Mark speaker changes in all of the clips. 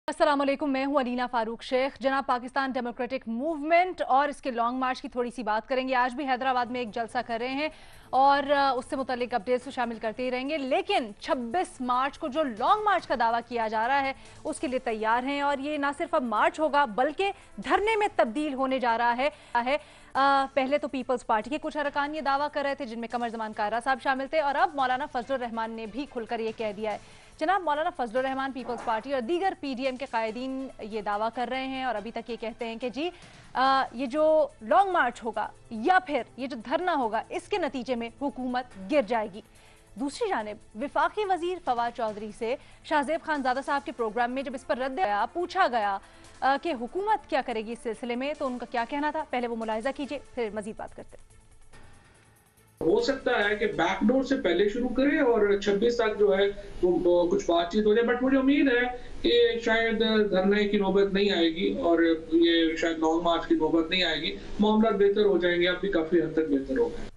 Speaker 1: अस्सलाम वालेकुम, मैं हूं अलीना फारूक शेख। जनाब, पाकिस्तान डेमोक्रेटिक मूवमेंट और इसके लॉन्ग मार्च की थोड़ी सी बात करेंगे। आज भी हैदराबाद में एक जलसा कर रहे हैं और उससे मुतालिक अपडेट्स को शामिल करते ही रहेंगे। लेकिन 26 मार्च को जो लॉन्ग मार्च का दावा किया जा रहा है उसके लिए तैयार हैं और ये ना सिर्फ अब मार्च होगा बल्कि धरने में तब्दील होने जा रहा है। पहले तो पीपल्स पार्टी के कुछ अरकान ये दावा कर रहे थे जिनमें कमर जमान कारा साहब शामिल थे और अब मौलाना फजलुर रहमान ने भी खुलकर ये कह दिया है। जनाब, मौलाना फजलुर रहमान पीपल्स पार्टी और दीगर पीडीएम के कायदीन ये दावा कर रहे हैं और अभी तक ये कहते हैं कि जी ये जो लॉन्ग मार्च होगा या फिर ये जो धरना होगा इसके नतीजे में हुकूमत गिर जाएगी। दूसरी जानिब विफाकी वजीर फवाद चौधरी से शाहजेब खानजादा साहब के प्रोग्राम में जब इस पर रद्द आया, पूछा गया कि हुकूमत क्या करेगी इस सिलसिले में, तो उनका क्या कहना था, पहले वो मुलाहिजा कीजिए फिर मजीद बात करते हैं।
Speaker 2: हो सकता है कि बैकडोर से पहले शुरू करें और 26 तक जो है वो कुछ बातचीत हो जाए, बट मुझे उम्मीद है कि शायद धरने की नौबत नहीं आएगी और ये शायद लॉन्ग मार्च की नौबत नहीं आएगी। मामला बेहतर हो जाएंगे, अब भी काफी हद तक बेहतर हो गए।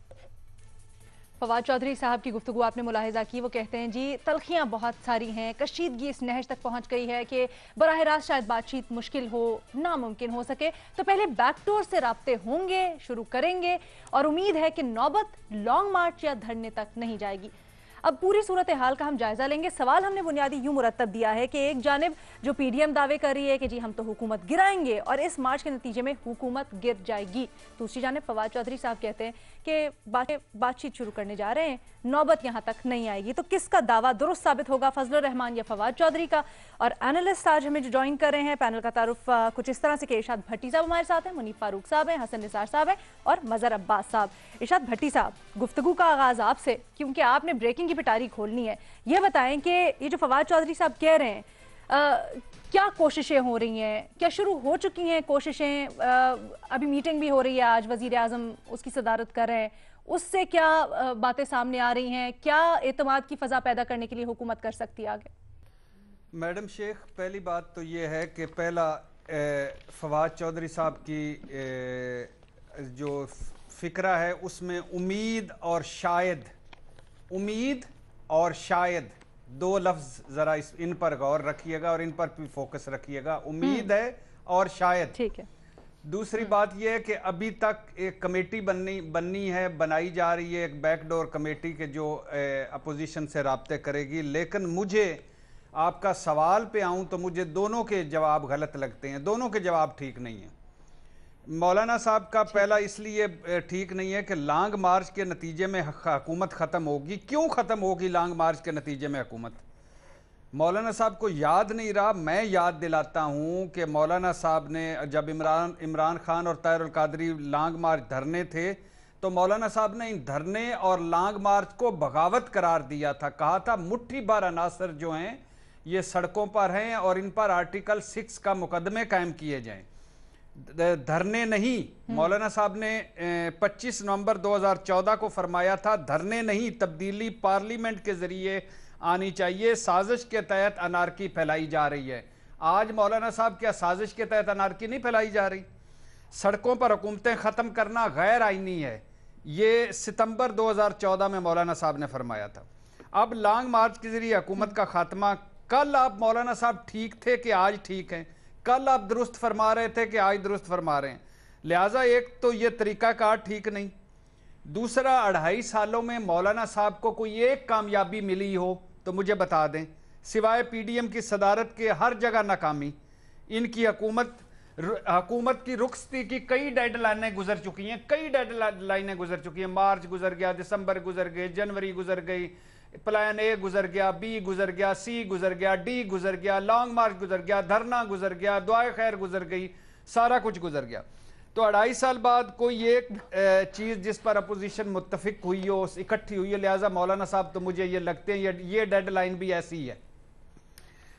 Speaker 1: फवाद चौधरी साहब की गुफ्तगू आपने मुलाहिजा की। वो कहते हैं जी तलखियां बहुत सारी हैं, कशीदगी इस नहज तक पहुंच गई है कि बराह रास्त शायद बातचीत मुश्किल हो, नामुमकिन हो सके, तो पहले बैकडोर से राब्ते होंगे, शुरू करेंगे और उम्मीद है कि नौबत लॉन्ग मार्च या धरने तक नहीं जाएगी। अब पूरी सूरत हाल का हम जायजा लेंगे। सवाल हमने बुनियादी यूं मुरतब दिया है कि एक जानिब जो पीडीएम दावे कर रही है कि जी हम तो हुकूमत गिराएंगे और इस मार्च के नतीजे में हुकूमत गिर जाएगी, दूसरी जानिब फवाद चौधरी साहब कहते हैं कि बातचीत शुरू करने जा रहे हैं, नौबत यहां तक नहीं आएगी। तो किसका दावा दुरुस्त साबित होगा, फजलुर रहमान या फवाद चौधरी का? और एनालिस्ट आज हमें जो ज्वाइन कर रहे हैं पैनल का तारुफ कुछ इस तरह से कि इरशाद भट्टी साहब हमारे साथ हैं, मुनीफ फारूक साहब हैं, हसन निसार साहब हैं और मजहर अब्बास साहब। इरशाद भट्टी साहब, गुफ्तगू का आगाज आपसे, क्योंकि आपने ब्रेकिंग की पिटारी खोलनी है। ये बताएं कि ये जो फवाद चौधरी साहब कह रहे हैं क्या कोशिशें हो रही हैं, क्या शुरू हो चुकी हैं कोशिशें? अभी मीटिंग भी हो रही है, आज वजीर आजम उसकी सदारत कर रहे हैं, उससे क्या बातें सामने आ रही हैं? क्या एतमाद की फजा पैदा करने के लिए हुकूमत कर सकती है आगे?
Speaker 3: मैडम शेख, पहली बात तो ये है कि पहला फवाद चौधरी साहब की जो फिक्रा है उसमें उम्मीद और शायद दो लफ्ज़ ज़रा इन पर गौर रखिएगा और इन पर भी फोकस रखिएगा। उम्मीद है और शायद, ठीक है। दूसरी बात यह है कि अभी तक एक कमेटी बनाई जा रही है, एक बैकडोर कमेटी के जो अपोजिशन से राब्ते करेगी। लेकिन मुझे आपका सवाल पे आऊं तो मुझे दोनों के जवाब गलत लगते हैं, दोनों के जवाब ठीक नहीं है। मौलाना साहब का पहला इसलिए ठीक नहीं है कि लॉन्ग मार्च के नतीजे में हुकूमत ख़त्म होगी। क्यों ख़त्म होगी लॉन्ग मार्च के नतीजे में हुकूमत? मौलाना साहब को याद नहीं रहा, मैं याद दिलाता हूँ कि मौलाना साहब ने जब इमरान खान और ताहिर अल कादरी लॉन्ग मार्च धरने थे तो मौलाना साहब ने इन धरने और लॉन्ग मार्च को बगावत करार दिया था। कहा था मुट्ठी भर अनासर जो हैं ये सड़कों पर हैं और इन पर आर्टिकल 6 का मुकदमे कायम किए जाएं, धरने नहीं। मौलाना साहब ने 25 नवंबर 2014 को फरमाया था धरने नहीं, तब्दीली पार्लियामेंट के जरिए आनी चाहिए। साजिश के तहत अनारकी फैलाई जा रही है। आज मौलाना साहब क्या साजिश के तहत अनारकी नहीं फैलाई जा रही? सड़कों पर हुकूमतें ख़त्म करना गैर आईनी है, ये सितंबर 2014 में मौलाना साहब ने फरमाया था। अब लॉन्ग मार्च के जरिए हुकूमत का खात्मा, कल आप मौलाना साहब ठीक थे कि आज ठीक हैं? कल आप दुरुस्त फरमा रहे थे कि आज दुरुस्त फरमा रहे हैं? लिहाजा एक तो ये तरीकाकार ठीक नहीं, दूसरा 2.5 सालों में मौलाना साहब को कोई एक कामयाबी मिली हो तो मुझे बता दें। सिवाय पीडीएम की सदारत के हर जगह नाकामी। इनकी हुकूमत की रुखसती की कई डेडलाइनें गुजर चुकी हैं, गुजर चुकी हैं। मार्च गुजर गया, दिसंबर गुजर गए, जनवरी गुजर गई, प्लान ए गुजर गया, बी गुजर गया, सी गुजर गया, डी गुजर गया, लॉन्ग मार्च गुजर गया, धरना गुजर गया, दुआए खैर गुजर गई, सारा कुछ गुजर गया। तो 2.5 साल बाद कोई एक चीज़ जिस पर अपोजिशन मुत्तफिक हुई हो, इकट्ठी हुई है। लिहाजा मौलाना साहब तो मुझे ये लगते हैं ये डेडलाइन भी ऐसी है।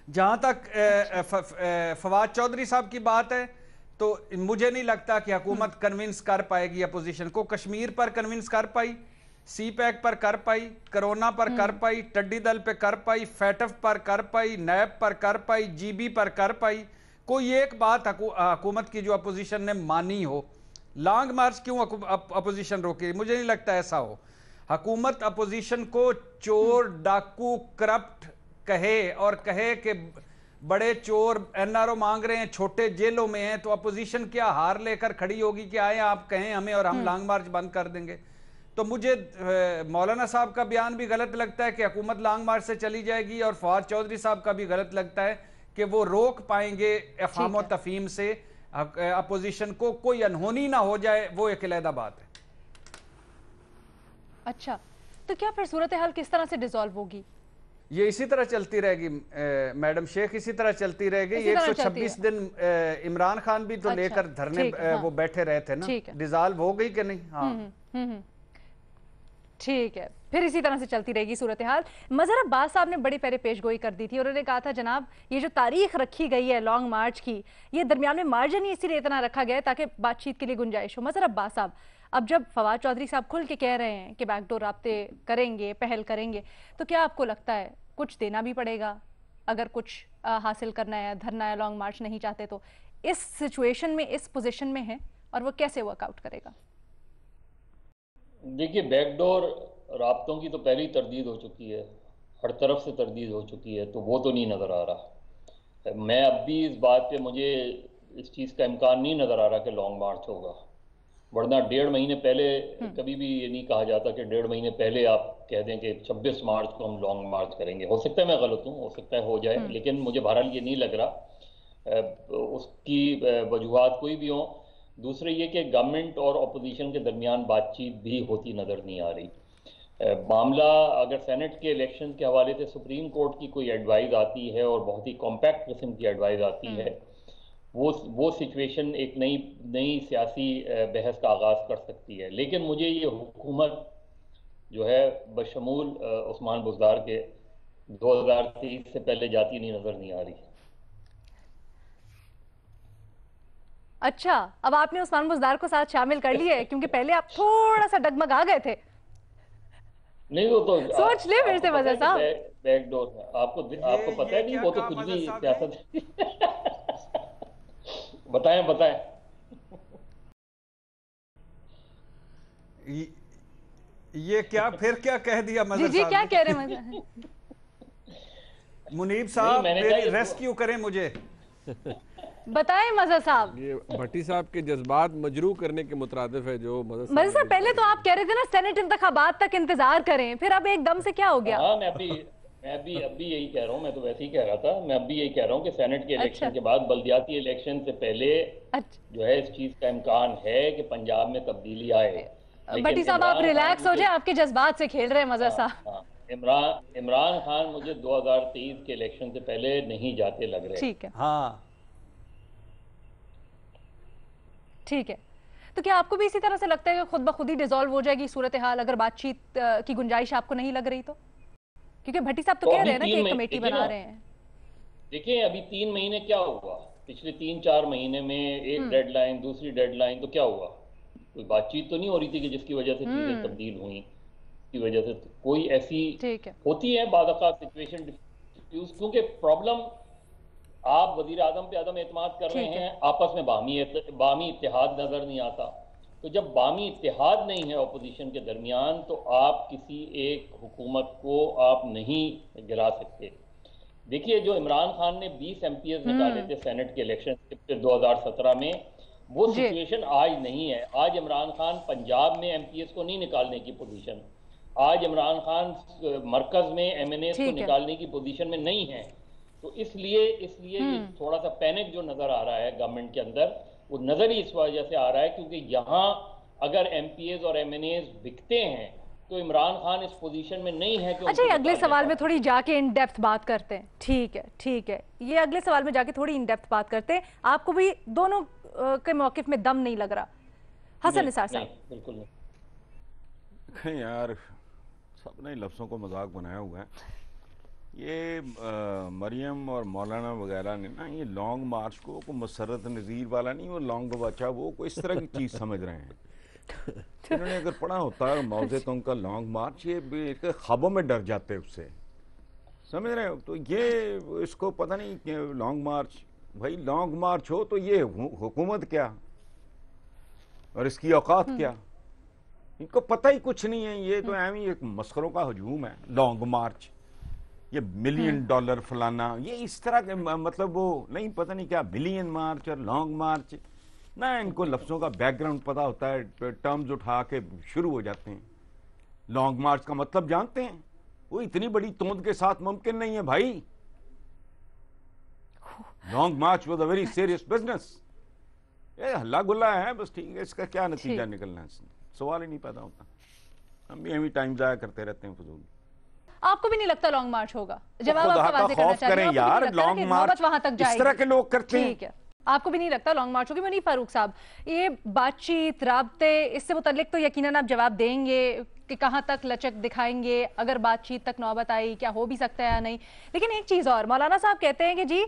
Speaker 3: जहाँ तक फवाद चौधरी साहब की बात है तो मुझे नहीं लगता कि हुकूमत कन्विंस कर पाएगी अपोजिशन को। कश्मीर पर कन्विंस कर पाई, सी पैक पर कर पाई, कोरोना पर कर पाई, टिड्डी दल पे कर पाई, फैटफ पर कर पाई, नैब पर कर पाई, जीबी पर कर पाई। कोई एक बात हुकूमत की जो अपोजिशन ने मानी हो। लॉन्ग मार्च क्यों अपोजिशन रोकी? मुझे नहीं लगता ऐसा हो। हुकूमत अपोजिशन को चोर, डाकू, करप्ट कहे और कहे कि बड़े चोर एनआरओ मांग रहे हैं, छोटे जेलों में हैं, तो अपोजिशन क्या हार लेकर खड़ी होगी कि आए आप कहें हमें और हम लॉन्ग मार्च बंद कर देंगे? तो मुझे मौलाना साहब का बयान भी गलत लगता है कि हुकूमत लॉन्ग मार्च से चली जाएगी, और फवाद चौधरी साहब का भी गलत लगता है कि वो रोक पाएंगे अफ़ाम और तफहीम से अपोजिशन को, कोई अनहोनी ना हो जाए, वो एक अलहदा बात है।
Speaker 1: अच्छा, तो क्या फिर सूरत हाल किस तरह से डिसॉल्व होगी?
Speaker 3: ये इसी तरह चलती रहेगी मैडम शेख, इसी तरह चलती रहेगी। 126 दिन इमरान खान भी तो
Speaker 1: अच्छा,
Speaker 3: लेकर धरने वो बैठे रहे थे ना, डिसॉल्व हो गई कि नहीं? हाँ
Speaker 1: ठीक है, फिर इसी तरह से चलती रहेगी सूरत हाल। मजहर अब्बास साहब ने बड़ी पहले पेशगोई कर दी थी, उन्होंने कहा था जनाब ये जो तारीख रखी गई है लॉन्ग मार्च की, ये दरमियान में मार्जिन ही इसीलिए इतना रखा गया है ताकि बातचीत के लिए गुंजाइश हो। मजहर अब्बास साहब, अब जब फवाद चौधरी साहब खुल के कह रहे हैं कि बैकडोर राब्ते करेंगे, पहल करेंगे, तो क्या आपको लगता है कुछ देना भी पड़ेगा अगर कुछ हासिल करना है, धरना है, लॉन्ग मार्च नहीं चाहते तो? इस सिचुएशन में, इस पोजीशन में है, और वो कैसे वर्कआउट करेगा?
Speaker 4: देखिए, बैकडोर राब्तों की तो पहले ही तरदीद हो चुकी है, हर तरफ से तरदीद हो चुकी है, तो वो तो नहीं नज़र आ रहा। मैं अब भी इस बात पे, मुझे इस चीज़ का इम्कान नहीं नज़र आ रहा कि लॉन्ग मार्च होगा, वरना 1.5 महीने पहले कभी भी ये नहीं कहा जाता कि 1.5 महीने पहले आप कह दें कि 26 मार्च को हम लॉन्ग मार्च करेंगे। हो सकता है मैं गलत हूँ, हो सकता है हो जाए, लेकिन मुझे बहरहाल ये नहीं लग रहा। उसकी वजूहात कोई भी हों। दूसरे ये कि गवर्नमेंट और अपोजिशन के दरमियान बातचीत भी होती नज़र नहीं आ रही। मामला अगर सेनेट के इलेक्शन के हवाले से सुप्रीम कोर्ट की कोई एडवाइस आती है और बहुत ही कॉम्पैक्ट किस्म की एडवाइस आती है, वो सिचुएशन एक नई सियासी बहस का आगाज़ कर सकती है। लेकिन मुझे ये हुकूमत जो है बशमूल उस्मान बुज़दार के 2023 से पहले जाती नहीं नज़र नहीं आ रही।
Speaker 1: अच्छा, अब आपने उस्मान बुज़दार को साथ शामिल कर लिया है, क्योंकि पहले आप थोड़ा सा डगमगा गए थे।
Speaker 4: नहीं, वो तो
Speaker 1: सोच ले फिर से मजहर साहब,
Speaker 4: बैकडोर है, आपको पता है नहीं, वो तो कुछ भी सियासत बताएं बताएं।
Speaker 3: ये क्या फिर क्या कह दिया मजहर साहब?
Speaker 1: जी क्या कह रहे हैं
Speaker 3: मुनीब साहब, रेस्क्यू करें मुझे,
Speaker 1: बताएं मजहर साहब।
Speaker 5: ये भट्टी साहब के जज्बात मजरू करने के मुतरादिफ है जो
Speaker 1: मजहर साहब, पहले तो आप कह रहे थे ना सेनेट इंतखाबात तक इंतजार करें, फिर अब एकदम से क्या हो गया?
Speaker 4: हाँ, मैं अभी यही कह रहा हूँ, मैं तो वैसे ही कह रहा था, मैं अभी यही कह रहा हूँ कि सेनेट के इलेक्शन के बाद बल्दियाती इलेक्शन से पहले जो है इस चीज का इम्कान है कि पंजाब में तब्दीली आए।
Speaker 1: भट्टी साहब, आप रिलैक्स हो जाए, आपके जज्बात से खेल रहे हैं मजहर साहब।
Speaker 4: इमरान खान मुझे 2023 के इलेक्शन से पहले नहीं जाते लग रहे।
Speaker 1: ठीक है,
Speaker 3: हाँ
Speaker 1: ठीक है। तो क्या आपको भी इसी तरह से लगता है कि खुद ब खुद ही डिसॉल्व हो जाएगी सूरत हाल अगर बातचीत की गुंजाइश आपको नहीं लग रही तो? क्योंकि भट्टी साहब तो कह रहे हैं ना कि एक कमेटी बना रहे हैं।
Speaker 4: देखिए, अभी 3 महीने क्या हुआ, पिछले 3-4 महीने में एक डेडलाइन, दूसरी डेडलाइन, तो क्या हुआ? कोई बातचीत तो नहीं हो रही थी कि जिसकी वजह से चीजें तब्दील हुई, की वजह से कोई ऐसी होती है बादका सिचुएशन डिफ्यूज, क्योंकि प्रॉब्लम आप वजीर आजम पे अदम एतमाद कर रहे हैं, आपस में बामी इत्तेहाद नजर नहीं आता। तो जब बामी इत्तेहाद नहीं है अपोजिशन के दरमियान, तो आप किसी एक हुकूमत को आप नहीं गिरा सकते। देखिए, जो इमरान खान ने 20 MPs निकाले थे सेनेट के इलेक्शन 2017 में, वो सिचुएशन आज नहीं है। आज इमरान खान पंजाब में MPs को नहीं निकालने की पोजीशन, आज इमरान खान मरकज में MNAs को निकालने की पोजीशन में नहीं है। तो इसलिए ये थोड़ा सा पैनिक जो नजर आ रहा है गवर्नमेंट के अंदर, वो नजर ही इस वजह से आ रहा है क्योंकि यहाँ अगर MPs और MNAs बिकते हैं तो इमरान खान इस पोजीशन में नहीं है कि।
Speaker 1: अच्छा, ये अगले सवाल में थोड़ी जाके इन डेप्थ बात करते हैं। ठीक है, ठीक है, ये अगले सवाल में जाके थोड़ी इन डेप्थ बात करते हैं। आपको भी दोनों के मौकिफ में दम नहीं लग रहा? हसन निसार साहब।
Speaker 4: बिल्कुल नहीं
Speaker 5: यार, सबने लफ्ज़ों को मजाक बनाया हुआ है। ये मरियम और मौलाना वगैरह ने ना ये लॉन्ग मार्च को मसरत नज़ीर वाला नहीं, वो लॉन्ग बच्चा, वो कोई इस तरह की चीज़ समझ रहे हैं। इन्होंने अगर पढ़ा होता है मौज़ेतों का लॉन्ग मार्च, ये ख्वाबों में डर जाते उससे, समझ रहे हो? तो ये इसको पता नहीं कि लॉन्ग मार्च, भाई लॉन्ग मार्च हो तो ये हुकूमत क्या और इसकी औकात क्या, इनको पता ही कुछ नहीं है। ये तो एम ही एक मस्खरों का हजूम है, लॉन्ग मार्च। ये मिलियन डॉलर फलाना, ये इस तरह के मतलब वो नहीं, पता नहीं क्या बिलियन मार्च और लॉन्ग मार्च ना, इनको लफ्जों का बैकग्राउंड पता होता है, टर्म्स उठा के शुरू हो जाते हैं। लॉन्ग मार्च का मतलब जानते हैं? वो इतनी बड़ी तोंद के साथ मुमकिन नहीं है भाई। Long March was a very serious business. ये हल्ला गुल्ला है बस, ठीक है, इसका क्या नतीजा निकलना है, सवाल ही नहीं पैदा होता। हम भी टाइम जाया करते रहते हैं फजूल।
Speaker 1: आपको भी नहीं लगता लॉन्ग मार्च होगा? जवाब
Speaker 5: खुदा
Speaker 1: आपका
Speaker 5: का
Speaker 1: वाज़ेह करना
Speaker 5: खौफ
Speaker 1: चाहिए।
Speaker 5: करें यार, लॉन्ग मार्च
Speaker 1: वहां तक
Speaker 5: इस तरह के लोग करते हैं।
Speaker 1: ठीक है, आपको भी नहीं लगता लॉन्ग मार्च होगी? मुनीफ फारूक साहब, ये बातचीत, राब्ते, इससे मुतल्लिक तो यकीनन आप जवाब देंगे कि कहां तक लचक दिखाएंगे अगर बातचीत तक नौबत आई, क्या हो भी सकता है या नहीं। लेकिन एक चीज और, मौलाना साहब कहते हैं कि जी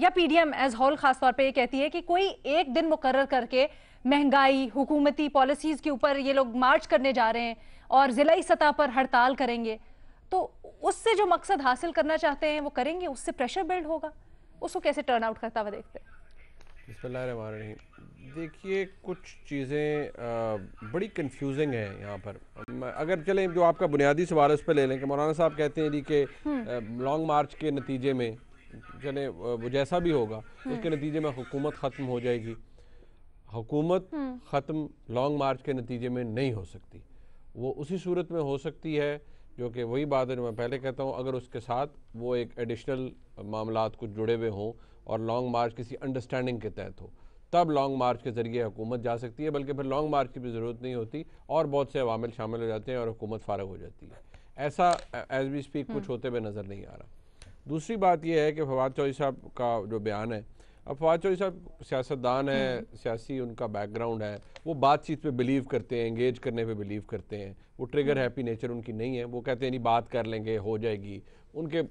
Speaker 1: या पीडीएम एज होल खासतौर पर ये कहती है कि कोई एक दिन मुकर्रर करके महंगाई, हुकूमती पॉलिसीज के ऊपर ये लोग मार्च करने जा रहे हैं और जिलाई सतह पर हड़ताल करेंगे, तो उससे जो मकसद हासिल करना चाहते हैं वो करेंगे, उससे प्रेशर बिल्ड होगा। उसको कैसे टर्न आउट करता हुआ देखते हैं?
Speaker 6: बिस्मिल्लाहिर्रहमानिर्रहीम। देखिए, कुछ चीज़ें बड़ी कंफ्यूजिंग है यहाँ पर। अगर चलें जो आपका बुनियादी सवाल है उस पर ले लें कि मौलाना साहब कहते हैं जी कि लॉन्ग मार्च के नतीजे में, चले वो जैसा भी होगा उसके नतीजे में हुकूमत ख़त्म हो जाएगी। हुकूमत ख़त्म लॉन्ग मार्च के नतीजे में नहीं हो सकती। वो उसी सूरत में हो सकती है जो कि वही बात है जो मैं पहले कहता हूँ, अगर उसके साथ वो एक एडिशनल मामलात कुछ जुड़े हुए हों और लॉन्ग मार्च किसी अंडरस्टैंडिंग के तहत हो, तब लॉन्ग मार्च के ज़रिए हुकूमत जा सकती है। बल्कि फिर लॉन्ग मार्च की भी ज़रूरत नहीं होती और बहुत से अवामिल शामिल हो जाते हैं और हुकूमत फ़ारग हो जाती है। ऐसा एज वी स्पीक कुछ होते हुए नज़र नहीं आ रहा। दूसरी बात यह है कि फवाद चौधरी साहब का जो बयान है, अब फवाद चौधरी साहब सियासतदान है, सियासी उनका बैकग्राउंड है, वो बातचीत पे बिलीव करते हैं, एंगेज करने पे बिलीव करते हैं। वो ट्रिगर हैप्पी नेचर उनकी नहीं है। वो कहते हैं नहीं बात कर लेंगे, हो जाएगी। उनके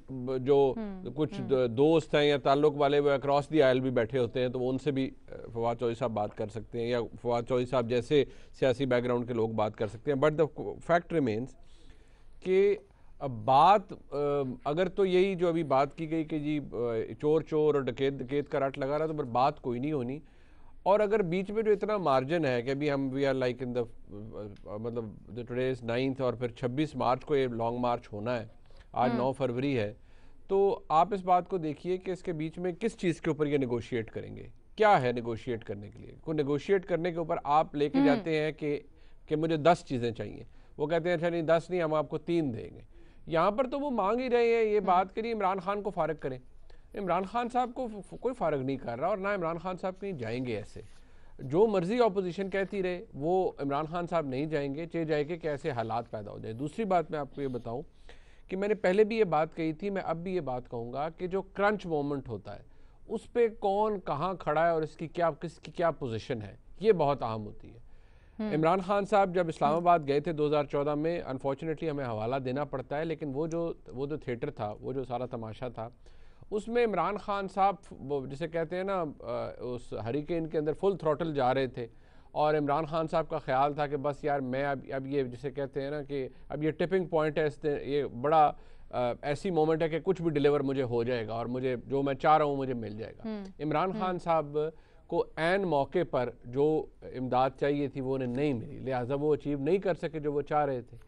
Speaker 6: जो कुछ दोस्त हैं या ताल्लुक़ वाले वो अक्रॉस दी आयल भी बैठे होते हैं, तो वो उनसे भी फवाद चौधरी साहब बात कर सकते हैं या फवाद चौधरी साहब जैसे सियासी बैकग्राउंड के लोग बात कर सकते हैं। बट द फैक्ट रिमेन्स कि अब बात अगर तो यही जो अभी बात की गई कि जी चोर चोर और डकैत डकैत का रट लगा रहा, तो फिर बात कोई नहीं होनी। और अगर बीच में जो इतना मार्जिन है कि अभी हम we are like in the मतलब टुडे इज 9 और फिर 26 मार्च को ये लॉन्ग मार्च होना है, आज 9 फरवरी है, तो आप इस बात को देखिए कि इसके बीच में किस चीज़ के ऊपर ये नेगोशिएट करेंगे, क्या है नेगोशिएट करने के लिए। को नेगोशिएट करने के ऊपर आप लेके जाते हैं कि मुझे 10 चीज़ें चाहिए, वो कहते हैं अच्छा नहीं 10 नहीं, हम आपको 3 देंगे। यहाँ पर तो वो मांग ही रहे हैं ये बात करिए इमरान खान को फारग करें। इमरान खान साहब को कोई फारग नहीं कर रहा और ना इमरान खान साहब कहीं जाएंगे। ऐसे जो मर्जी ऑपोजिशन कहती रहे वो इमरान खान साहब नहीं जाएंगे, चाहे जाएंगे कि ऐसे हालात पैदा हो जाए। दूसरी बात मैं आपको ये बताऊं कि मैंने पहले भी ये बात कही थी, मैं अब भी ये बात कहूँगा कि जो क्रंच मोमेंट होता है उस पर कौन कहाँ खड़ा है और इसकी किसकी क्या पोजीशन है, ये बहुत अहम होती है। इमरान खान साहब जब इस्लामाबाद गए थे 2014 में, अनफॉर्चुनेटली हमें हवाला देना पड़ता है, लेकिन वो जो थिएटर था, वो जो सारा तमाशा था, उसमें इमरान खान साहब जिसे कहते हैं ना उस हरिकेन के अंदर फुल थ्रॉटल जा रहे थे और इमरान खान साहब का ख्याल था कि बस यार मैं अब ये जिसे कहते हैं ना कि अब ये टिपिंग पॉइंट है, ये बड़ा ऐसी मोमेंट है कि कुछ भी डिलीवर मुझे हो जाएगा और मुझे जो मैं चाह रहा हूँ मुझे मिल जाएगा। इमरान खान साहब को ऐन मौके पर जो इमदाद चाहिए थी वो उन्हें नहीं मिली, लिहाजा वो अचीव नहीं कर सके जो वो चाह रहे थे।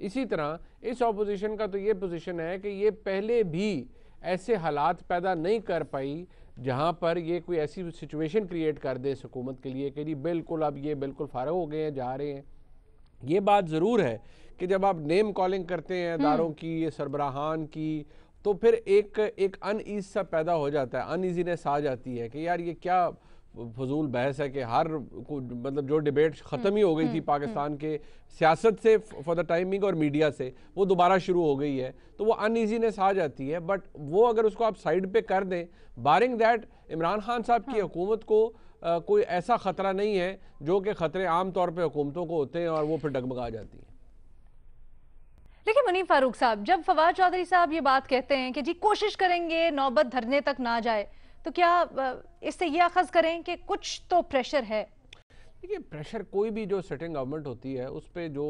Speaker 6: इसी तरह इस ऑपोजिशन का तो ये पोजीशन है कि ये पहले भी ऐसे हालात पैदा नहीं कर पाई जहाँ पर ये कोई ऐसी सिचुएशन क्रिएट कर दे इस हुकूमत के लिए कि जी बिल्कुल अब ये बिल्कुल फारग हो गए हैं, जा रहे हैं। ये बात ज़रूर है कि जब आप नेम कॉलिंग करते हैं अदारों की, सरबराहान की, तो फिर एक अनईज सा पैदा हो जाता है, अनईजीनेस आ जाती है कि यार ये क्या फजूल बहस है कि हर मतलब जो डिबेट ख़त्म ही हो गई थी पाकिस्तान के सियासत से फॉर द टाइमिंग और मीडिया से, वो दोबारा शुरू हो गई है, तो वो अनईजीनेस आ जाती है। बट वो अगर उसको आप साइड पे कर दें, बारिंग दैट इमरान खान साहब की हुकूमत को कोई ऐसा ख़तरा नहीं है जो कि ख़तरे आम तौर पर हुकूमतों को होते हैं और वो फिर डगमगा जाती हैं।
Speaker 1: देखिए मुनीफ फारूक साहब, जब फवाद चौधरी साहब ये बात कहते हैं कि जी कोशिश करेंगे नौबत धरने तक ना जाए, तो क्या इससे ये अखज़ करें कि कुछ तो प्रेशर है?
Speaker 6: देखिए, प्रेशर कोई भी जो सिटिंग गवर्नमेंट होती है उस पर जो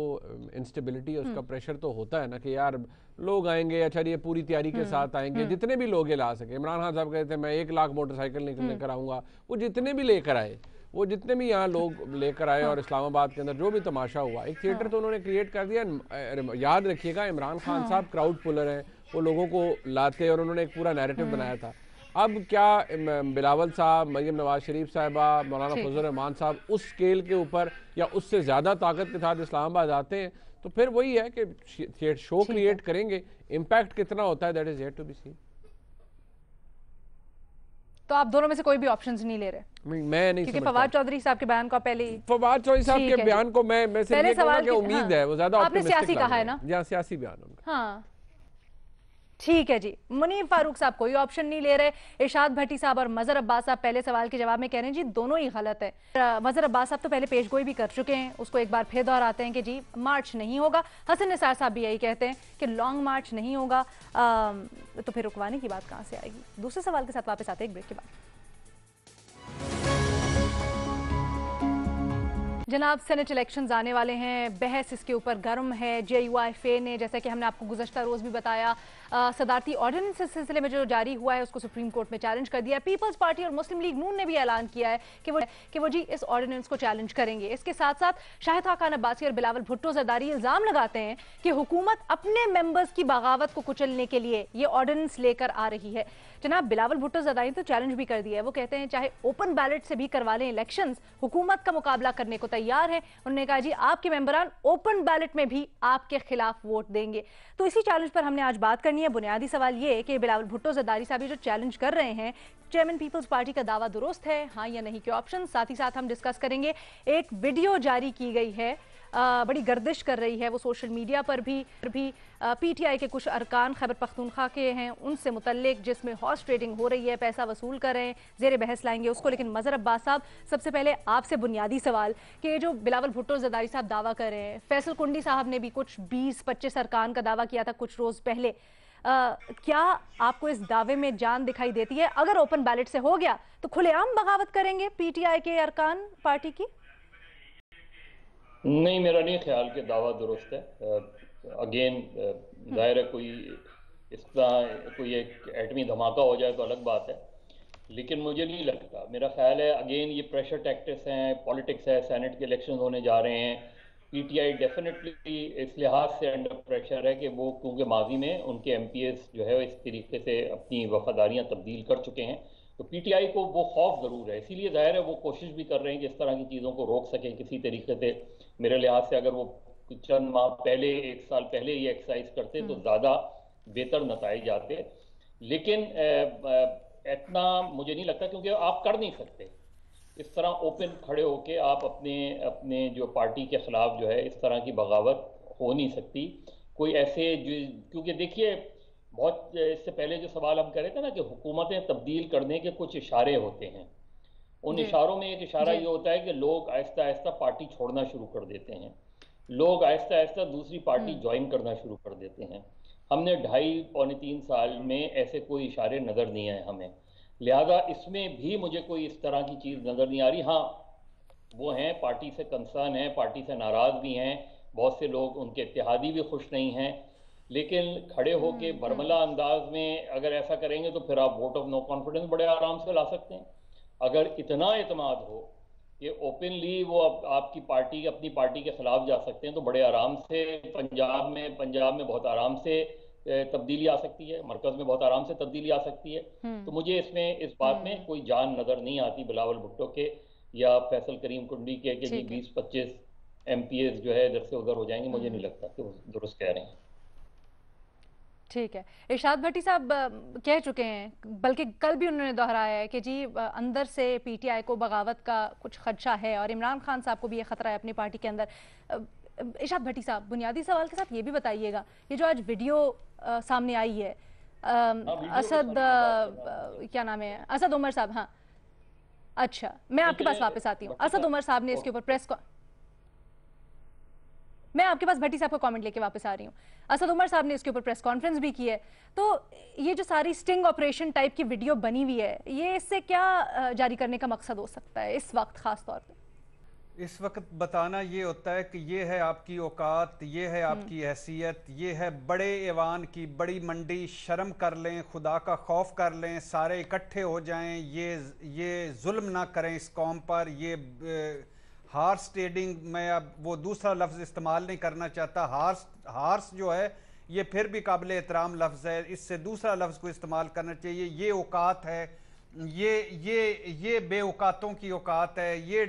Speaker 6: इंस्टेबिलिटी है उसका प्रेशर तो होता है ना कि यार लोग आएंगे, अच्छा ये पूरी तैयारी के साथ आएंगे, जितने भी लोग ये ला सके। इमरान खान साहब कहते हैं मैं 1 लाख मोटरसाइकिल लेकर आऊँगा, वो जितने भी लेकर आए, वो जितने भी यहाँ लोग लेकर आए और इस्लामाबाद के अंदर जो भी तमाशा हुआ, एक थिएटर तो उन्होंने क्रिएट कर दिया। याद रखिएगा इमरान खान साहब क्राउड पुलर हैं, वो लोगों को लाते और उन्होंने एक पूरा नैरेटिव बनाया था। अब क्या बिलावल साहब, मरियम नवाज शरीफ साहिबा, मौलाना फजल रहमान साहब उस स्केल के ऊपर या उससे ज़्यादा ताकत के साथ इस्लामाबाद आते हैं तो फिर वही है कि शो क्रिएट करेंगे, इम्पैक्ट कितना होता है that is yet to be seen.
Speaker 1: तो आप दोनों में से कोई भी ऑप्शंस नहीं ले रहे?
Speaker 6: मैं नहीं,
Speaker 1: क्योंकि फवाद चौधरी साहब के बयान को पहले ही,
Speaker 6: फवाद चौधरी साहब के बयान को मैं सिर्फ ये कहूंगा कि उम्मीद है वो ज्यादा
Speaker 1: आपने सियासी कहा है ना,
Speaker 6: जहाँ सियासी बयान उनका। हाँ
Speaker 1: ठीक है जी। मुनीर फारूक साहब कोई ऑप्शन नहीं ले रहे। इरशाद भट्टी साहब और मजहर अब्बास साहब पहले सवाल के जवाब में कह रहे हैं जी दोनों ही गलत है। मजहर अब्बास साहब तो पहले पेशगोई भी कर चुके हैं, उसको एक बार फिर दोहराते हैं कि जी मार्च नहीं होगा। हसन निसार साहब भी यही कहते हैं कि लॉन्ग मार्च नहीं होगा। तो फिर रुकवाने की बात कहाँ से आएगी? दूसरे सवाल के साथ वापस आते हैं एक ब्रेक के बाद। जनाब सेनेट इलेक्शंस आने वाले हैं, बहस इसके ऊपर गर्म है। JUIFA ने, जैसा कि हमने आपको गुज़श्ता रोज़ भी बताया, सदारती ऑर्डिनेंस इस सिलसिले में जो जारी हुआ है उसको सुप्रीम कोर्ट में चैलेंज कर दिया है। पीपल्स पार्टी और मुस्लिम लीग नून ने भी ऐलान किया है कि वो जी इस ऑर्डिनेंस को चैलेंज करेंगे। इसके साथ साथ शाहिद खान अब्बासी और बिलावल भुट्टो ज़रदारी इल्ज़ाम लगाते हैं कि हुकूमत अपने मेंबर्स की बगावत को कुचलने के लिए ये ऑर्डिनेंस लेकर आ रही है। जनाब बिलावल भुट्टो ज़रदारी तो चैलेंज भी कर दिया है, वो कहते हैं चाहे ओपन बैलेट से भी करवा लें इलेक्शंस, हुकूमत का मुकाबला करने को तैयार है। उन्होंने कहा जी आपके मेंबरान ओपन बैलेट में भी आपके खिलाफ वोट देंगे। तो इसी चैलेंज पर हमने आज बात करनी है। बुनियादी सवाल ये है कि बिलावल भुट्टो ज़रदारी साहब जो चैलेंज कर रहे हैं, चेयरमैन पीपल्स पार्टी का दावा दुरुस्त है, हाँ या नहीं के ऑप्शन। साथ ही साथ हम डिस्कस करेंगे एक वीडियो जारी की गई है, बड़ी गर्दिश कर रही है वो सोशल मीडिया पर भी PTI के कुछ अरकान खैबर पख्तूनख्वा के हैं उनसे मुतल्लिक, जिसमें हॉर्स ट्रेडिंग हो रही है, पैसा वसूल कर रहे हैं। जेर बहस लाएंगे उसको। लेकिन मजहर अब्बास साहब, सबसे पहले आपसे बुनियादी सवाल कि जो बिलावल भुट्टो ज़रदारी साहब दावा कर रहे हैं, फैसल कुंडी साहब ने भी कुछ 20-25 अरकान का दावा किया था कुछ रोज़ पहले, क्या आपको इस दावे में जान दिखाई देती है? अगर ओपन बैलेट से हो गया तो खुलेआम बगावत करेंगे PTI के अरकान पार्टी की?
Speaker 4: नहीं, मेरा नहीं ख्याल कि दावा दुरुस्त है। अगेन जाहिर है कोई इस तरह कोई एक एटमी धमाका हो जाए तो अलग बात है, लेकिन मुझे नहीं लगता। मेरा ख्याल है अगेन ये प्रेशर टैक्टिक्स हैं, पॉलिटिक्स है, सेनेट के इलेक्शन होने जा रहे हैं। PTI डेफिनेटली इस लिहाज से अंडर प्रेशर है कि वो क्योंकि माजी में उनके MPs जो है इस तरीके से अपनी वफादारियाँ तब्दील कर चुके हैं, तो PTI को वो खौफ ज़रूर है। इसीलिए जाहिर है वो कोशिश भी कर रहे हैं कि इस तरह की चीज़ों को रोक सकें किसी तरीके से। मेरे लिहाज से अगर वो चंद माह पहले, 1 साल पहले ये एक्सरसाइज करते तो ज़्यादा बेहतर नताइज आते, लेकिन इतना मुझे नहीं लगता, क्योंकि आप कर नहीं सकते इस तरह ओपन खड़े होके आप अपने जो पार्टी के खिलाफ जो है इस तरह की बगावत हो नहीं सकती। कोई ऐसे क्योंकि देखिए बहुत इससे पहले जो सवाल हम कर रहे थे ना कि हुकूमतें तब्दील करने के कुछ इशारे होते हैं, उन इशारों में एक इशारा ये होता है कि लोग आहिस्ता आहिस्ता पार्टी छोड़ना शुरू कर देते हैं, लोग आहिस्ता आहिस्ता दूसरी पार्टी ज्वाइन करना शुरू कर देते हैं। हमने 2.5-3 साल में ऐसे कोई इशारे नज़र नहीं आए हमें, लिहाजा इसमें भी मुझे कोई इस तरह की चीज़ नज़र नहीं आ रही। हाँ, वो हैं, पार्टी से कंसर्न है, पार्टी से नाराज़ भी हैं, बहुत से लोग उनके इत्तेहादी भी खुश नहीं हैं, लेकिन खड़े होके बरमला अंदाज में अगर ऐसा करेंगे तो फिर आप वोट ऑफ नो कॉन्फिडेंस बड़े आराम से ला सकते हैं। अगर इतना एतमाद हो कि ओपनली वो आपकी पार्टी अपनी पार्टी के खिलाफ जा सकते हैं तो बड़े आराम से पंजाब में बहुत आराम से तब्दीली आ सकती है, मरकज में बहुत आराम से तब्दीली आ सकती है। तो मुझे इसमें इस बात में कोई जान नज़र नहीं आती बिलावल भुट्टो के या फैसल करीम कुंडी के कि 20-25 MPs जो है इधर से उधर हो जाएंगे। मुझे नहीं लगता कि वो दुरुस्त कह रहे हैं।
Speaker 1: ठीक है। इरशाद भट्टी साहब कह चुके हैं, बल्कि कल भी उन्होंने दोहराया है कि जी अंदर से PTI को बगावत का कुछ खदशा है और इमरान खान साहब को भी ये खतरा है अपनी पार्टी के अंदर। इरशाद भट्टी साहब बुनियादी सवाल के साथ ये भी बताइएगा, ये जो आज वीडियो सामने आई है, असद क्या नाम है, असद उमर साहब, हाँ अच्छा मैं आपके पास वापस आती हूँ। असद उमर साहब ने इसके ऊपर मैं आपके पास भट्टी साहब का कमेंट लेके वापस आ रही हूँ। असद उमर साहब ने इसके ऊपर प्रेस कॉन्फ्रेंस भी की है। तो ये जो सारी स्टिंग ऑपरेशन टाइप की वीडियो बनी हुई है, ये इससे क्या जारी करने का मकसद हो सकता है इस वक्त? खास तौर पे
Speaker 3: इस वक्त बताना ये होता है कि ये है आपकी औकात, ये है आपकी हैसियत, ये है बड़े ऐवान की बड़ी मंडी, शर्म कर लें, खुदा का खौफ कर लें, सारे इकट्ठे हो जाएं, ये जुल्म ना करें इस कौम पर। ये हार्स ट्रेडिंग, मैं अब वो दूसरा लफ्ज़ इस्तेमाल नहीं करना चाहता, हार्स जो है ये फिर भी काबिल एहतराम लफ्ज़ है, इससे दूसरा लफ्ज़ को इस्तेमाल करना चाहिए। ये औकात है, ये बेऔकातों की औकात है। ये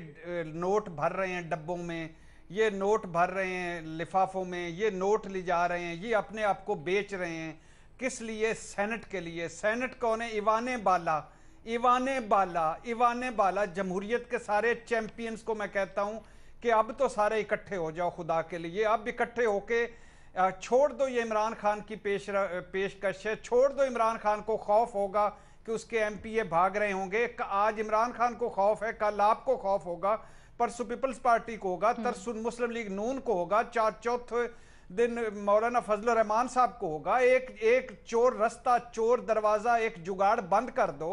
Speaker 3: नोट भर रहे हैं डब्बों में, ये नोट भर रहे हैं लिफाफों में, ये नोट ले जा रहे हैं, ये अपने आप को बेच रहे हैं। किस लिए? सेनेट के लिए। सेनेट कौन है? इवाने बाला जमहूरियत के सारे चैंपियंस को मैं कहता हूं कि अब तो सारे इकट्ठे हो जाओ खुदा के लिए। अब इकट्ठे होके छोड़ दो ये इमरान खान की पेशकश है, छोड़ दो। इमरान खान को खौफ होगा कि उसके एमपीए भाग रहे होंगे। आज इमरान खान को खौफ है, कल आपको खौफ होगा, परसों पीपल्स पार्टी को होगा, तरसों मुस्लिम लीग नून को होगा, चौथे दिन मौलाना फजल रहमान साहब को होगा। एक चोर रास्ता, चोर दरवाजा, एक जुगाड़ बंद कर दो।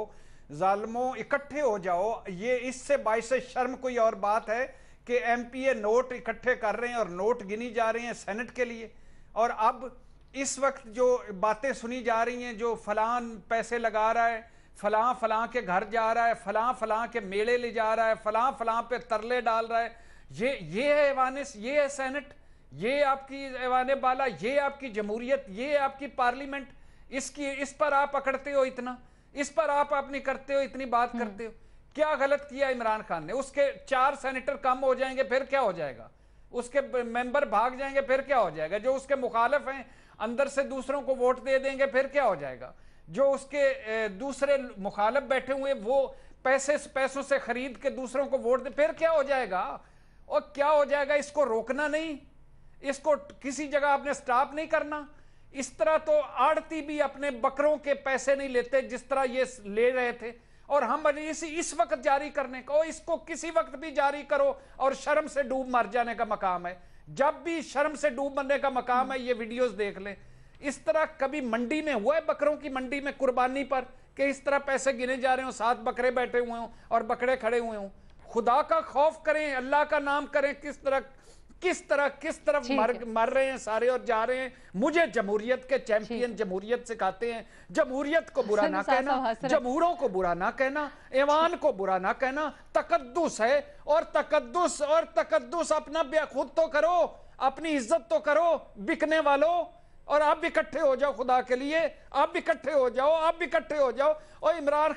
Speaker 3: जालिमों इकट्ठे हो जाओ। ये इससे बाइस शर्म कोई और बात है कि एमपीए नोट इकट्ठे कर रहे हैं और नोट गिनी जा रही हैं सेनेट के लिए। और अब इस वक्त जो बातें सुनी जा रही हैं, जो फलां पैसे लगा रहा है, फलां के घर जा रहा है, फलां के मेले ले जा रहा है, फलां पे तरले डाल रहा है, ये है एवानिस, ये है सेनेट, ये आपकी एवाने बाला, ये आपकी जमहूरियत, ये आपकी पार्लियामेंट। इस पर आप अकड़ते हो इतना, इस पर आप अपनी करते हो, इतनी बात करते हो। क्या गलत किया इमरान खान ने? उसके 4 सेनेटर कम हो जाएंगे फिर क्या हो जाएगा? उसके मेंबर भाग जाएंगे फिर क्या हो जाएगा? जो उसके मुखालिफ हैं अंदर से दूसरों को वोट दे देंगे फिर क्या हो जाएगा? जो उसके दूसरे मुखालिफ बैठे हुए वो पैसों से खरीद के दूसरों को वोट दे फिर क्या हो जाएगा? और क्या हो जाएगा? इसको रोकना नहीं, इसको किसी जगह आपने स्टॉप नहीं करना। इस तरह तो आड़ती भी अपने बकरों के पैसे नहीं लेते जिस तरह ये ले रहे थे, और हम इस वक्त जारी करने को, इसको किसी वक्त भी जारी करो और शर्म से डूब मर जाने का मकाम है। जब भी शर्म से डूब मरने का मकाम है, ये वीडियोस देख लें। इस तरह कभी मंडी में हुआ है, बकरों की मंडी में कुर्बानी पर, कि इस तरह पैसे गिने जा रहे हो, 7 बकरे बैठे हुए हों और बकरे खड़े हुए हों? खुदा का खौफ करें, अल्लाह का नाम करें। किस तरफ मर रहे हैं सारे और जा रहे हैं। मुझे जमहूरियत के चैंपियन जमहूरियत सिखाते हैं, जमहूरियत को बुरा ना कहना, जमहूरों को बुरा ना कहना, ऐवान को बुरा ना कहना। तकद्दुस है, और तकद्दुस अपना खुद तो करो, अपनी इज्जत तो करो बिकने वालों। और आप इकट्ठे हो जाओ खुदा के लिए, आप इकट्ठे हो जाओ। और इमरान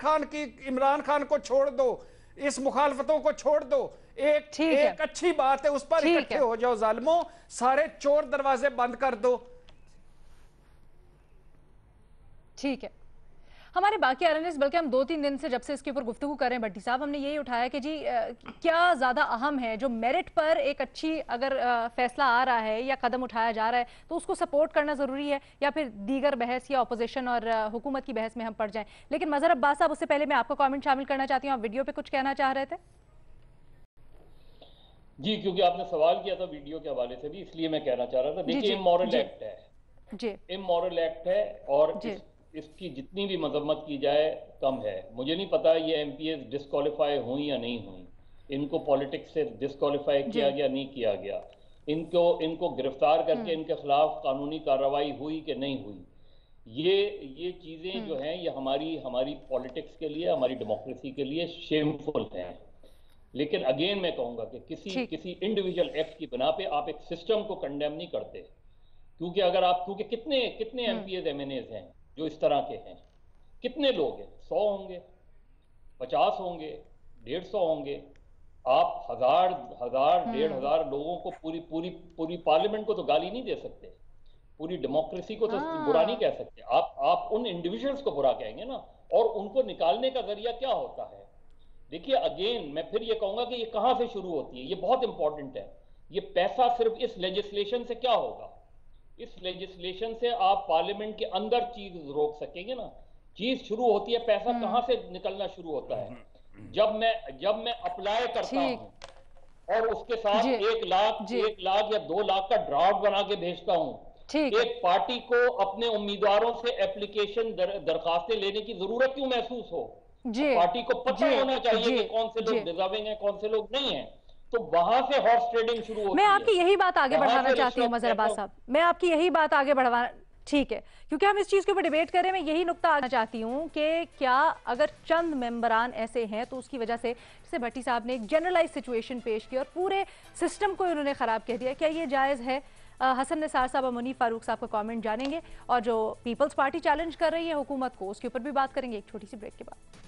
Speaker 3: खान को छोड़ दो, इस मुखालफतों को छोड़ दो। एक अच्छी बात है, उस पर इकट्ठे हो जाओ जालिमों, सारे चोर दरवाजे बंद कर दो।
Speaker 1: ठीक है, हमारे बाकी एनालिस्ट, बल्कि हम 2-3 दिन से जब से इसके ऊपर गुफ्तगू कर रहे हैं भट्टी साहब, हमने यही उठाया कि जी क्या ज़्यादा अहम है, जो मेरिट पर एक अच्छी अगर फैसला आ रहा है या कदम उठाया जा रहा है तो उसको सपोर्ट करना ज़रूरी है, या फिर दीगर बहस या अपोजिशन और हुकूमत की बहस में हम पड़ जाएं। लेकिन मज़हर अब्बास साहब, उससे पहले मैं आपका कॉमेंट शामिल करना चाहती हूँ। आप वीडियो पर कुछ कहना चाह रहे थे?
Speaker 4: जी, क्योंकि आपने सवाल किया था वीडियो के हवाले से भी, इसलिए मैं कहना चाह रहा था। देखिए, इमोरल एक्ट है, इमोरल एक्ट है, और इसकी जितनी भी मजम्मत की जाए कम है। मुझे नहीं पता ये एमपीएस डिस्क्वालीफाई हुई या नहीं हुई, इनको पॉलिटिक्स से डिस्क्वालीफाई किया गया नहीं किया गया, इनको गिरफ्तार करके इनके खिलाफ कानूनी कार्रवाई हुई कि नहीं हुई, ये चीजें जो हैं ये हमारी पॉलिटिक्स के लिए, हमारी डेमोक्रेसी के लिए शेमफुल हैं। लेकिन अगेन मैं कहूंगा कि किसी इंडिविजुअल एक्ट की बिना पे आप एक सिस्टम को कंडेम नहीं करते, क्योंकि कितने एमपीएस एमएनएस हैं जो इस तरह के हैं? कितने लोग हैं? 100 होंगे, 50 होंगे, 150 होंगे। आप 1000-1500 लोगों को पूरी पार्लियामेंट को तो गाली नहीं दे सकते, पूरी डेमोक्रेसी को तो बुरा नहीं कह सकते। आप उन इंडिविजुअल्स को बुरा कहेंगे ना, और उनको निकालने का जरिया क्या होता है? देखिए, अगेन मैं फिर ये कहूंगा कि ये कहां से शुरू होती है, ये बहुत इंपॉर्टेंट है। ये पैसा सिर्फ इस लेजिस्लेशन से क्या होगा? इस लेजिस्लेशन से आप पार्लियामेंट के अंदर चीज रोक सकेंगे ना। चीज शुरू होती है, पैसा कहां से निकलना शुरू होता है? जब मैं अप्लाई करता हूं और उसके साथ 1 लाख या 2 लाख का ड्राफ्ट बना के भेजता हूं, एक पार्टी को अपने उम्मीदवारों से एप्लीकेशन दरखास्तें लेने की जरूरत क्यों महसूस हो? पार्टी को पता होना चाहिए कि कौन से लोग डिजर्विंग हैं, कौन से लोग नहीं हैं। तो वहां से हॉर्स ट्रेडिंग शुरू होती है।
Speaker 1: मैं आपकी यही बात आगे बढ़ाना चाहती हूँ मज़हर अब्बास साहब, मैं आपकी यही बात आगे बढ़ाना, ठीक है, क्योंकि हम इस चीज़ के ऊपर डिबेट कर रहे हैं। मैं यही नुक्ता आना चाहती हूँ कि क्या अगर चंद मेंबरान ऐसे हैं तो उसकी वजह से, जैसे भट्टी साहब ने एक जनरलाइज सिचुएशन पेश की और पूरे सिस्टम को उन्होंने ख़राब कह दिया, क्या ये जायज़ है? हसन निसार साहब और मुनीफ फारूक साहब का कमेंट जानेंगे और जो पीपल्स पार्टी चैलेंज कर रही है हुकूमत को उसके ऊपर भी बात करेंगे एक छोटी सी ब्रेक के बाद।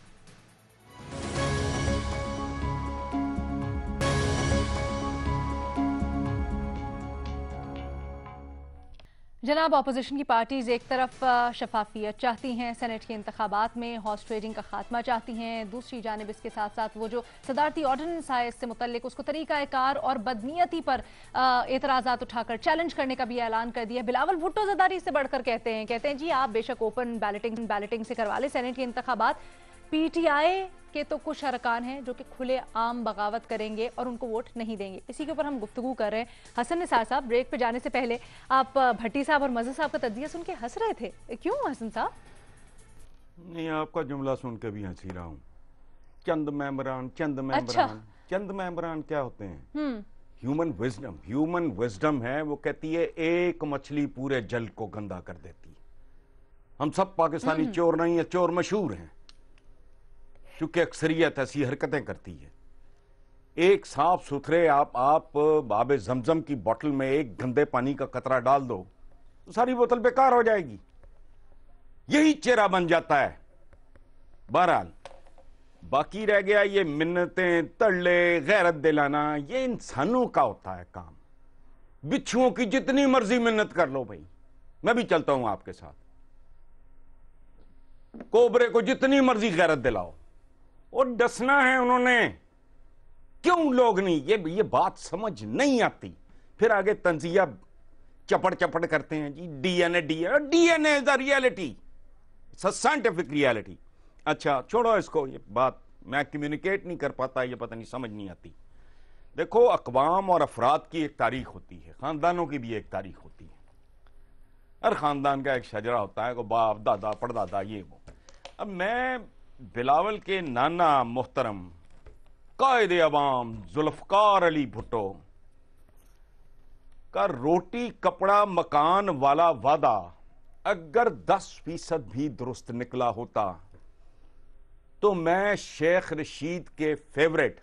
Speaker 1: जनाब, अपोजिशन की पार्टीज एक तरफ शफाफियत चाहती हैं, सेनेट के इंतखाबात में हॉर्स ट्रेडिंग का खात्मा चाहती हैं, दूसरी जानिब इसके साथ साथ वो जो सदारती ऑर्डिनेंस है इससे मुतल्लिक उसको तरीक़ाकार और बदनीयती पर एतराज़ात उठाकर चैलेंज करने का भी ऐलान कर दिया। बिलावल भुट्टो ज़रदारी से बढ़कर कहते हैं जी आप बेशक ओपन बैलेटिंग से करवा लें सेनेट के इंतखाबात, पीटीआई के तो कुछ अरकान हैं जो कि खुले आम बगावत करेंगे और उनको वोट नहीं देंगे। इसी के ऊपर हम गुफ्तगू कर रहे हैं। हसन निसार साहब, ब्रेक पे जाने से पहले आप भट्टी साहब और मज़हर साहब का तज्जिया सुन के हंस रहे थे, क्यों हसन साहब?
Speaker 5: नहीं, आपका जुमला सुन के भी हंसी रहा हूँ। चंद मेंबरान
Speaker 1: अच्छा।
Speaker 5: चंद मेंबरान क्या होते हैं? ह्यूमन विजडम है, वो कहती है एक मछली पूरे जल को गंदा कर देती है। हम सब पाकिस्तानी चोर नहीं है, चोर मशहूर हैं, क्योंकि अक्सरियत ऐसी हरकतें करती है। एक साफ सुथरे आप बाबे जमजम की बोतल में एक गंदे पानी का कतरा डाल दो तो सारी बोतल बेकार हो जाएगी। यही चेहरा बन जाता है। बहरहाल बाकी रह गया ये मिन्नतें, तड़ले, गैरत दिलाना, ये इंसानों का होता है काम। बिच्छुओं की जितनी मर्जी मिन्नत कर लो भाई, मैं भी चलता हूं आपके साथ। कोबरे को जितनी मर्जी गैरत दिलाओ, और डसना है उन्होंने। क्यों लोग नहीं, ये बात समझ नहीं आती। फिर आगे तंजिया चपड़ करते हैं जी, DNA is the reality, it's a scientific reality. अच्छा छोड़ो इसको, ये बात मैं कम्युनिकेट नहीं कर पाता, ये पता नहीं, समझ नहीं आती। देखो, अकवाम और अफराद की एक तारीख होती है, खानदानों की भी एक तारीख होती है। हर खानदान का एक शजरा होता है, को बाप दादा परदादा ये वो। अब मैं बिलावल के नाना मोहतरम कायदे अवाम जुल्फकार अली भुट्टो का रोटी कपड़ा मकान वाला वादा अगर 10% भी दुरुस्त निकला होता तो मैं शेख रशीद के फेवरेट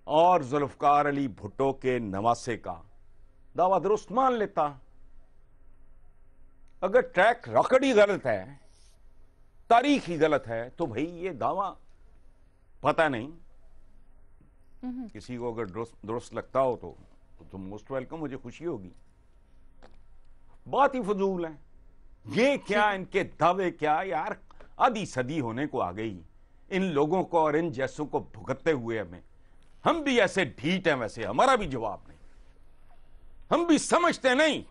Speaker 5: और जुल्फकार अली भुट्टो के नवासे का दावा दुरुस्त मान लेता। अगर ट्रैक रिकॉर्ड ही गलत है, तारीख ही गलत है, तो भाई ये दावा पता नहीं, किसी को अगर दुरुस्त लगता हो तो मोस्ट वेलकम, मुझे खुशी होगी। बात ही फजूल है। ये क्या इनके दावे, क्या यार, आधी सदी होने को आ गई इन लोगों को और इन जैसों को भुगतते हुए। हम भी ऐसे ढीठ हैं, वैसे हमारा भी जवाब नहीं, हम भी समझते नहीं।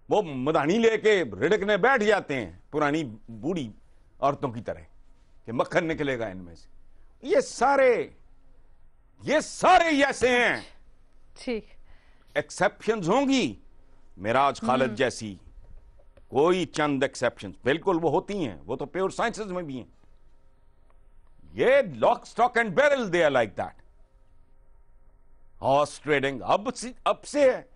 Speaker 5: वो मदानी लेके रिड़कने बैठ जाते हैं पुरानी बूढ़ी औरतों की तरह कि मक्खन निकलेगा इनमें से। ये सारे ऐसे हैं।
Speaker 1: ठीक,
Speaker 5: एक्सेप्शंस होंगी, मिराज खालिद जैसी कोई चंद एक्सेप्शंस बिल्कुल वो होती हैं, वो तो प्योर साइंसेस में भी हैं। ये lock stock and barrel they are like that. Horse trading अब से है।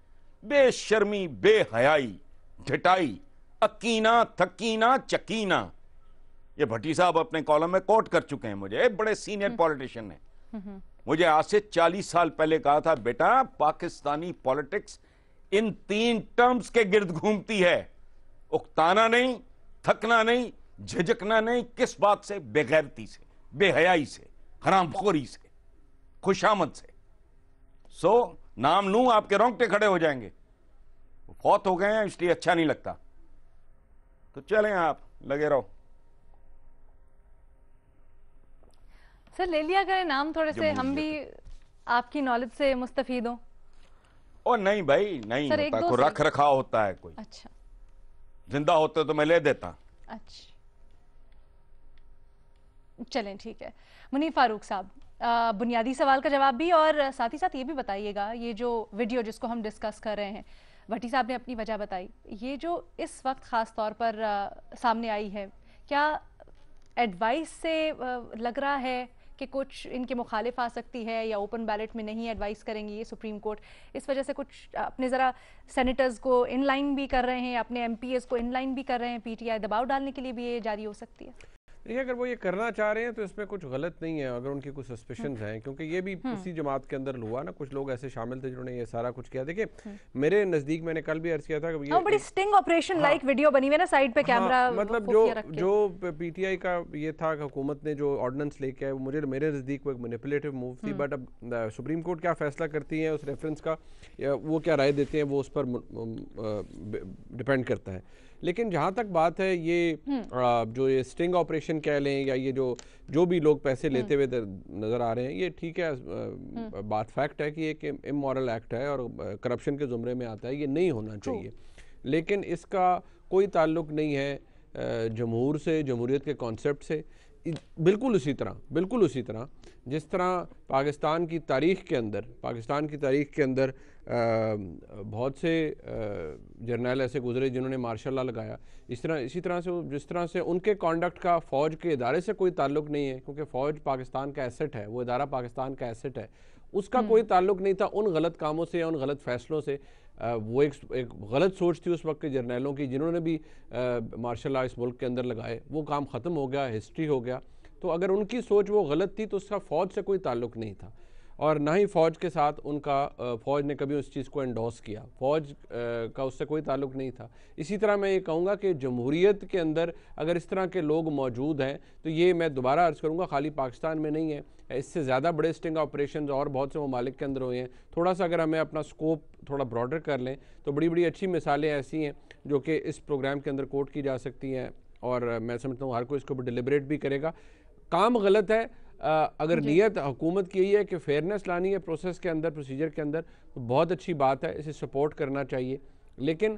Speaker 5: बेशर्मी, बेहयाई, ढिटाई, अकीना, थकीना, चकीना। ये भट्टी साहब अपने कॉलम में कोट कर चुके हैं मुझे, बड़े सीनियर पॉलिटिशियन ने मुझे आज से 40 साल पहले कहा था, बेटा पाकिस्तानी पॉलिटिक्स इन 3 टर्म्स के गिर्द घूमती है, उकताना नहीं, थकना नहीं, झिझकना नहीं। किस बात से? बेगैरती से, बेहयाई से, हरामखोरी से, खुशामद से। सो नाम लूं आपके रोंगटे खड़े हो जाएंगे। फौत हो गए हैं इसलिए अच्छा नहीं लगता, तो चलें आप लगे रहो।
Speaker 1: सर ले लिया करें नाम, थोड़े से हम भी आपकी नॉलेज से मुस्तफीद हों।
Speaker 5: और नहीं भाई, नहीं होता, कोई रख रखाव होता है कोई।
Speaker 1: अच्छा,
Speaker 5: जिंदा होते तो मैं ले देता।
Speaker 1: अच्छा चलें, ठीक है। मुनीफ फारूक साहब, बुनियादी सवाल का जवाब भी और साथ ही साथ ये भी बताइएगा, ये जो वीडियो जिसको हम डिस्कस कर रहे हैं, भट्टी साहब ने अपनी वजह बताई, ये जो इस वक्त ख़ास तौर पर सामने आई है, क्या एडवाइस से लग रहा है कि कुछ इनके मुखालिफ आ सकती है, या ओपन बैलेट में नहीं एडवाइस करेंगी ये सुप्रीम कोर्ट, इस वजह से कुछ अपने ज़रा सेनेटर्स को इनलाइन भी कर रहे हैं, अपने एमपीएस को इनलाइन भी कर रहे हैं, पीटीआई दबाव डालने के लिए भी ये जारी हो सकती है?
Speaker 6: देखिए अगर वो ये करना चाह रहे हैं तो इसमें कुछ गलत नहीं है, अगर उनकी कुछ सस्पिशंस हैं, क्योंकि ये भी इसी जमात के अंदर हुआ ना, कुछ लोग ऐसे शामिल थे जिन्होंने ये सारा कुछ किया। देखिए मेरे नजदीक, मैंने कल भी अर्ज किया था कि ये
Speaker 1: बड़ी स्टिंग ऑपरेशन लाइक वीडियो बनी हुई ना, साइड पे कैमरा,
Speaker 6: मतलब जो पीटीआई का ये था, हुकूमत ने जो ऑर्डिनेंस लेके आए, मुझे मेरे नजदीक वो एक मैनिपुलेटिव मूव थी। बट अब सुप्रीम कोर्ट क्या फैसला करती है उस रेफरेंस का, वो क्या राय देते हैं, वो उस पर डिपेंड करता है। लेकिन जहाँ तक बात है ये जो ये स्टिंग ऑपरेशन कह लें, या ये जो भी लोग पैसे लेते हुए नज़र आ रहे हैं, ये ठीक है, बात फैक्ट है कि एक इमोरल एक्ट है और करप्शन के ज़ुमरे में आता है, ये नहीं होना चाहिए। लेकिन इसका कोई ताल्लुक नहीं है जमहूर से, जमहूरियत के कॉन्सेप्ट से। बिल्कुल उसी तरह जिस तरह पाकिस्तान की तारीख़ के अंदर बहुत से जर्नैल ऐसे गुजरे जिन्होंने मार्शल लॉ लगाया, इसी तरह से जिस तरह से उनके कॉन्डक्ट का फ़ौज के इदारे से कोई ताल्लुक नहीं है, क्योंकि फ़ौज पाकिस्तान का एसेट है, वो इदारा पाकिस्तान का एसेट है, उसका कोई ताल्लुक नहीं था उन गलत कामों से या उन गलत फैसलों से। वो एक गलत सोच थी उस वक्त के जर्नैलों की, जिन्होंने भी मार्शल लॉ इस मुल्क के अंदर लगाए। वो काम ख़त्म हो गया, हिस्ट्री हो गया। तो अगर उनकी सोच वो गलत थी तो उसका फ़ौज से कोई ताल्लुक नहीं था, और ना ही फ़ौज के साथ उनका फ़ौज ने कभी उस चीज़ को एंडोर्स किया, फ़ौज का उससे कोई ताल्लुक नहीं था। इसी तरह मैं ये कहूँगा कि जमहूरियत के अंदर अगर इस तरह के लोग मौजूद हैं तो ये, मैं दोबारा अर्ज़ करूँगा, खाली पाकिस्तान में नहीं है, इससे ज़्यादा बड़े स्टिंग ऑपरेशन और बहुत से ममालिक के अंदर हुए हैं। थोड़ा सा अगर हमें अपना स्कोप थोड़ा ब्रॉडर कर लें तो बड़ी बड़ी अच्छी मिसालें ऐसी हैं जो कि इस प्रोग्राम के अंदर कोट की जा सकती हैं, और मैं समझता हूँ हर कोई इसको डिलिबरेट भी करेगा। काम गलत है, अगर नीयत हुकूमत की यही है कि फेयरनेस लानी है प्रोसेस के अंदर, प्रोसीजर के अंदर, तो बहुत अच्छी बात है, इसे सपोर्ट करना चाहिए। लेकिन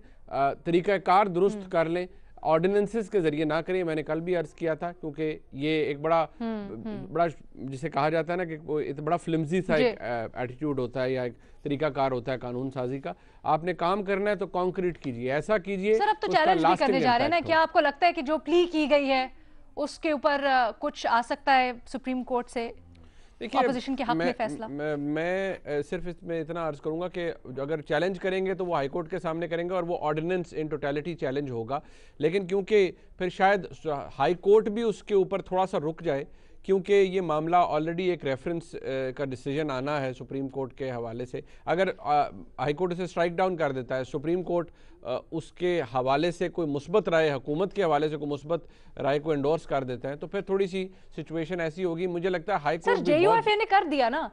Speaker 6: तरीक़ाकार दुरुस्त कर लें, ऑर्डिनेंसेस के ज़रिए ना करें। मैंने कल भी अर्ज़ किया था, क्योंकि ये एक बड़ा जिसे कहा जाता है ना कि एक बड़ा फ्लिम्जी सा एक एटीट्यूड होता है या एक तरीकाकार होता है कानून साजी का। आपने काम करना है तो कॉन्क्रीट कीजिए, ऐसा कीजिए।
Speaker 1: सर अब तो चैलेंज भी करने जा रहे हैं ना, क्या आपको लगता है कि जो प्ली की गई है उसके ऊपर कुछ आ सकता है सुप्रीम कोर्ट से? देखिए ऑपोजिशन के हक में फैसला।
Speaker 6: मैं सिर्फ इसमें इतना अर्ज करूंगा कि अगर चैलेंज करेंगे तो वो हाई कोर्ट के सामने करेंगे और वो ऑर्डिनेंस इन टोटलिटी चैलेंज होगा। लेकिन क्योंकि फिर शायद हाई कोर्ट भी उसके ऊपर थोड़ा सा रुक जाए, क्योंकि ये मामला ऑलरेडी एक रेफरेंस का डिसीजन आना है सुप्रीम कोर्ट के हवाले से। अगर हाई कोर्ट इसे स्ट्राइक डाउन कर देता है, सुप्रीम कोर्ट उसके हवाले से कोई मुस्बत राय, हुकूमत के हवाले से कोई मुस्बत राय को एंडोर्स कर देता है, तो फिर थोड़ी सी सिचुएशन ऐसी होगी। मुझे लगता है हाई कोर्ट
Speaker 1: JUIF ने कर दिया ना,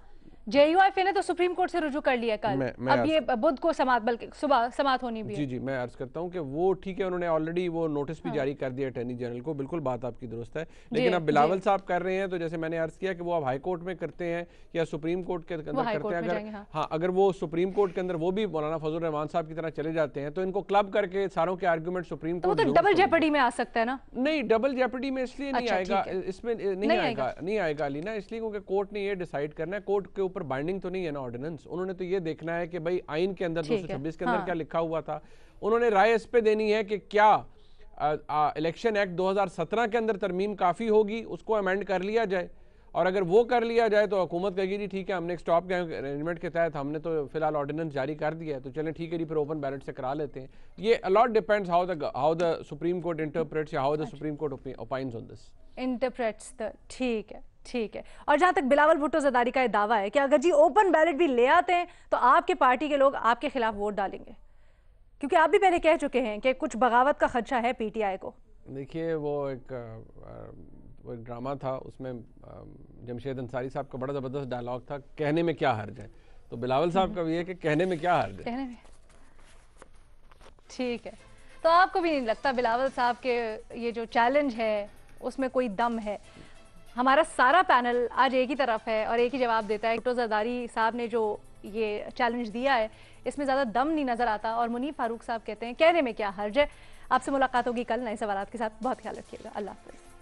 Speaker 1: JUIF ने तो सुप्रीम कोर्ट से रुजू कर लिया कल। अब ये बुध को समात, बल्कि सुबह समात होनी भी है।
Speaker 6: जी मैं अर्ज करता हूँ कि वो ठीक है, उन्होंने ऑलरेडी वो नोटिस भी जारी कर दिया अटॉर्नी जनरल को, बिल्कुल बात आपकी दुरुस्त है। लेकिन अब बिलावल साहब कर रहे हैं, तो जैसे मैंने अर्ज किया कि वो अब हाई कोर्ट में करते हैं या सुप्रीम कोर्ट के अंदर करते हैं। अगर अगर वो सुप्रीम कोर्ट के अंदर वो भी मौलाना फजल रहमान साहब की तरह चले जाते हैं तो इनको क्लब करके सारों के आर्गूमेंट सुप्रीम कोर्ट
Speaker 1: तो डबल जेपडी में आ सकता है ना?
Speaker 6: नहीं, डबल जेपडी में इसलिए नहीं आएगा, इसमें नहीं आएगा अलीना, इसलिए क्योंकि कोर्ट ने ये डिसाइड करना है, कोर्ट के ऊपर बाइंडिंग तो नहीं है ऑर्डिनेंस। उन्होंने तो ये देखना है कि भाई आइन के अंदर 226 के अंदर क्या लिखा हुआ था। उन्होंने राय इस पे देनी है कि क्या इलेक्शन एक्ट 2017 के अंदर तरमीम काफ़ी होगी, उसको अमेंड कर लिया जाए। और अगर वो कर लिया जाए तो हुकूमत कहेगी जी ठीक है, हमने एक स्टॉप अरेंजमेंट के तहत हमने तो फिलहाल ऑर्डिनेंस जारी कर दिया है, तो चलें ठीक है जी, फिर ओपन बैलेट से करा लेते हैं। ये a lot depends how the Supreme Court interprets या how the Supreme Court opines on this
Speaker 1: interprets the. ठीक है। और जहां तक बिलावल भुट्टो ज़रदारी का दावा है कि अगर जी ओपन बैलेट भी ले आते हैं तो आपके पार्टी के लोग आपके खिलाफ वोट डालेंगे, क्योंकि आप भी पहले कह चुके हैं कि कुछ बगावत का खदशा है पीटीआई को।
Speaker 6: देखिए वो एक ड्रामा था, उसमें जमशेद अंसारी साहब का बड़ा ज़बरदस्त डायलॉग था, कहने में क्या हर्ज है। तो बिलावल साहब का भी है कि कहने में क्या हर्ज है, कहने में।
Speaker 1: ठीक है, तो आपको भी नहीं लगता बिलावल साहब के ये जो चैलेंज है उसमें कोई दम है? हमारा सारा पैनल आज एक ही तरफ है और एक ही जवाब देता है। भुट्टो ज़रदारी साहब ने जो ये चैलेंज दिया है इसमें ज़्यादा दम नहीं नज़र आता, और मुनीफ फारूक साहब कहते हैं कहने में क्या हर्ज है। आपसे मुलाकात होगी कल नए सवालात के साथ। बहुत ख्याल रखिएगा। अल्लाह हाफ़िज़।